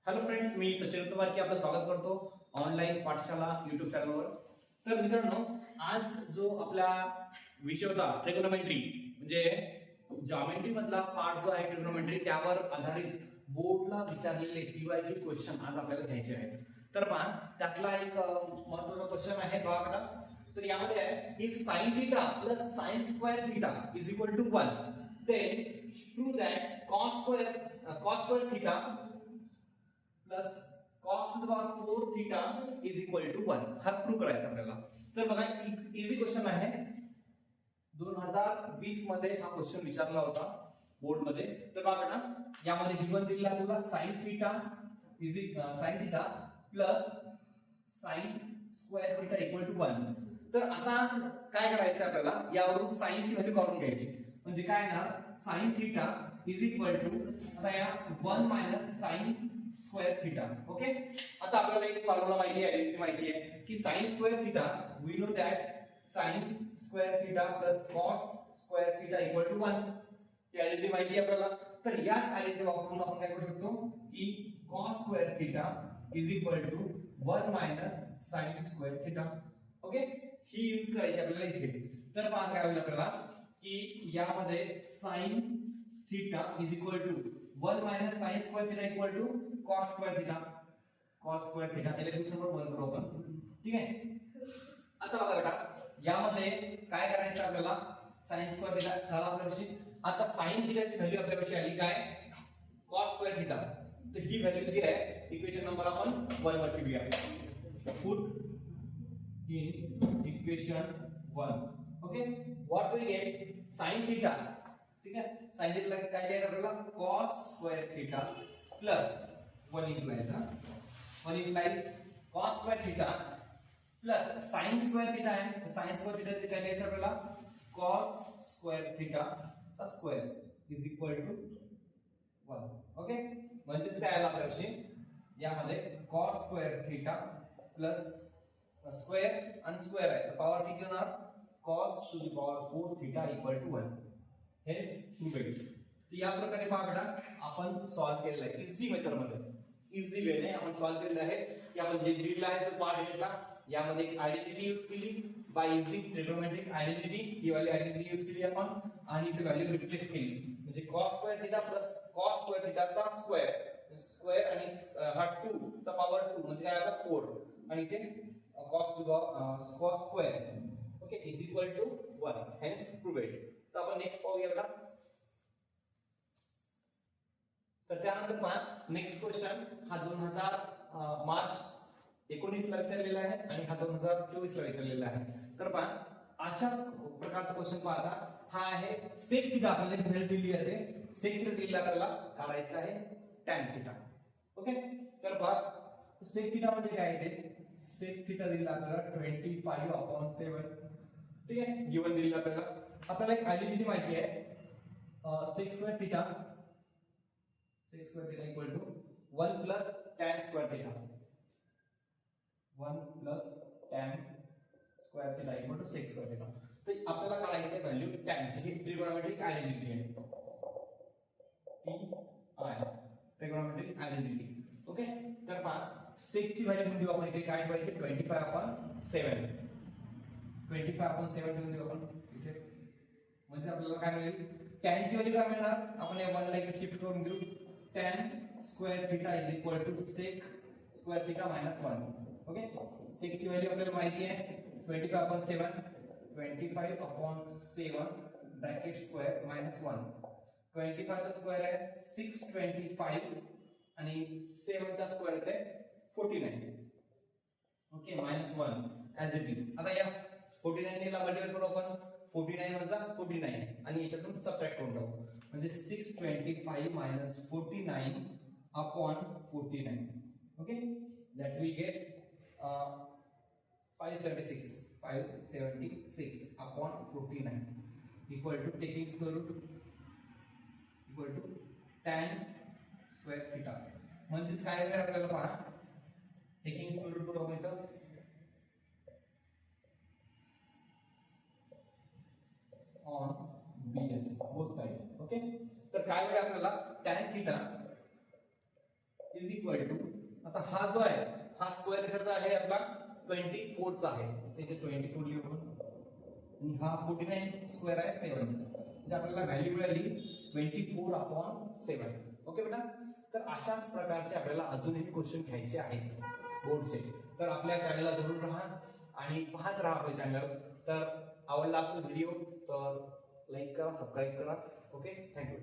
Hello friends, मी सचिन की आपलं स्वागत करतो ऑनलाईन पाठशाला युट्यूब चॅनलवर. तर मित्रांनो, आज जो आपला विषय होता ट्रिग्नोमेट्री म्हणजे जॉमेट्री मधला पार्ट जो आहे ट्रिग्नोमेट्री, त्यावर आधारित बोर्डला विचारलेले पीवायक्यू क्वेश्चन आज आपल्याला घ्यायचे आहेत. तर पहा, त्यातला एक महत्त्वाचा क्वेश्चन आहे बघा. तर यामध्ये आहे if sin theta plus sin square theta is equal to 1 then prove that cos square theta plus cos to the power 4 theta is equal to 1 हा प्रूव्ह करायचा आपल्याला. तर बघा, इझी क्वेश्चन आहे. 2020 मध्ये हा क्वेश्चन विचारला होता बोर्ड मध्ये. तर बघा ना, यामध्ये गिवन दिलेला आपल्याला sin theta plus sin square theta equal to 1. तर आता काय करायचं आपल्याला, यावरून sin ची व्हॅल्यू काढून घ्यायची. म्हणजे काय ना, sin theta is equal to आता या 1 minus sin square theta. Okay, आता आपल्याला एक फॉर्म्युला माहिती आहे, आयडेंटिटी माहिती आहे की sin square theta we know that sin square theta plus cos square theta equal to 1. ही आयडेंटिटी माहिती आहे आपल्याला. तर याच आयडेंटिटी वापरून आपण काय करू शकतो की cos square theta is equal to 1 minus sin square theta. Okay, ही यूज करायची आपल्याला इथे. तर पहा काय होईल आपल्याला की यामध्ये sin theta is equal to 1 minus sin square theta equal to cos square theta. याला दुसरं पण 1 करू आपण. ठीक आहे. आता बघा बेटा, यामध्ये काय करायचं आपल्याला, sin स्क्वेअर थीटा झाला आपल्यापाशी. आता sin थीटाची व्हॅल्यू आपल्यापाशी आली काय, cos स्क्वेअर थीटा. तर ही व्हॅल्यू जी आहे इक्वेशन नंबर आपण 1 वर ठेवूया. Put in equation 1. Okay, what we get sin theta. ठीक आहे, sin थीटा काय लिहायचं आपल्याला, cos square theta plus 1 implies cos square theta plus sin square theta आहे. sin स्क्वेअर थीटा काय लिहायचं आपल्याला, cos स्क्वेअर थीटा चा square is equal to 1. Okay, म्हणजे काय आलं आपल्याशी, यामध्ये cos square theta plus square आणि स्क्वेअर आहे तर पॉवर किती होणार, cos to the power 4 theta equal to 1. हेच प्रूव्ह. तर या प्रकारे पाहकडा आपण सॉल्व्ह केलेलं आहे इझी मेथड मध्ये, इझी वेने आपण सॉल्व्ह केलेलं आहे. की आपण जे दिलेलं आहे तो पार्ट घेतला, यामध्ये एक आयडेंटिटी यूज केली बाय युजिंग ट्रिग्नोमेट्रिक आयडेंटिटी. ही वाली आयडेंटिटी यूज केली आपण आणि इथे व्हॅल्यू रिप्लेस केली. म्हणजे cos square theta plus cos square थीटाचा स्क्वेअर आणि हा 2 चा पॉवर 2 म्हणजे काय आला 4 आणि इथे cos square. Okay, is equal to 1. Hence proved. तर आपण नेक्स्ट पाहूया बेटा. तर त्यानंतर पहा, नेक्स्ट क्वेश्चन हा 2000 मार्च 19 ला विचारलेला आहे आणि हा 2024 ला विचारलेला आहे. तर पहा, अशाच प्रकारचा क्वेश्चन पाहता हा आहे सेक थीटा. आपल्याला व्हॅल्यू दिली आहे, सेक थीटा दिलेला आपल्याला काढायचा आहे tan थीटा. ओके, तर पहा सेक थीटा म्हणजे काय आहे ते, सेक थीटा दिलेला आपल्याला 25/7. ठीक आहे, गिवन दिलेला आपल्याला एक आयडेंटिटी माहिती आहे, sec square theta equal to 1 plus tan square theta. 1 plus tan square theta equal to sec square theta. तर आपल्याला काढायचं व्हॅल्यू tan ची. ही ट्रिग्नोमेट्रिक आयडेंटिटी आहे, ट्रिग्नोमेट्रिक आयडेंटिटी. ओके, तर पहा सेक ची व्हॅल्यू देऊ आपण इथे काय ठेवायची, 25/7. 25/7 देऊ आपण इथे. म्हणजे आपल्याला काय मिळेल, tan ची व्हॅल्यू काय मिळणार, आपण या 1 ला इकडे शिफ्ट करून घेऊ. tan square theta is equal to sec square theta minus 1. Okay, sec ची व्हॅल्यू आपल्याला माहिती आहे 25/7. 25/7 ब्रॅकेट स्क्वेअर मायनस 1. 25 चा स्क्वेअर आहे 625 आणि 7 चा स्क्वेअर येते 49. Okay, minus 1 as it is. आता या 49 ला मल्टिप्लाय करू आपण. 49 वजा 49 आणि याच्यातून सबट्रॅक्ट करून टाकू. म्हणजे 625 minus 49 upon 49. Okay, that will get 576 upon 49 equal to taking square root equal to tan square theta. म्हणजेच काय आहे आपल्याला पहा, टेकिंग स्क्वेअर रूट करू आपण इथं on BS both side. Okay, तर काय होईल आपल्याला tan theta is equal to, आता हा जो आहे हा स्क्वेअर कशाचा आहे आपला 24 चा आहे, इथे 24 लिहू आणि हा 49 स्क्वेअर आहे 7 चा, म्हणजे आपल्याला व्हॅल्यू मिळाली 24/7. ओके बेटा, तर अशाच प्रकारचे आपल्याला अजूनही क्वेश्चन घ्यायचे आहेत बोर्डचे. तर आपल्या चॅनलला जरूर राहा आणि पाहत राहा आपले चॅनल. तर आवडला असेल व्हिडिओ तर लाईक करा, सबस्क्राईब करा. Okay, thank you.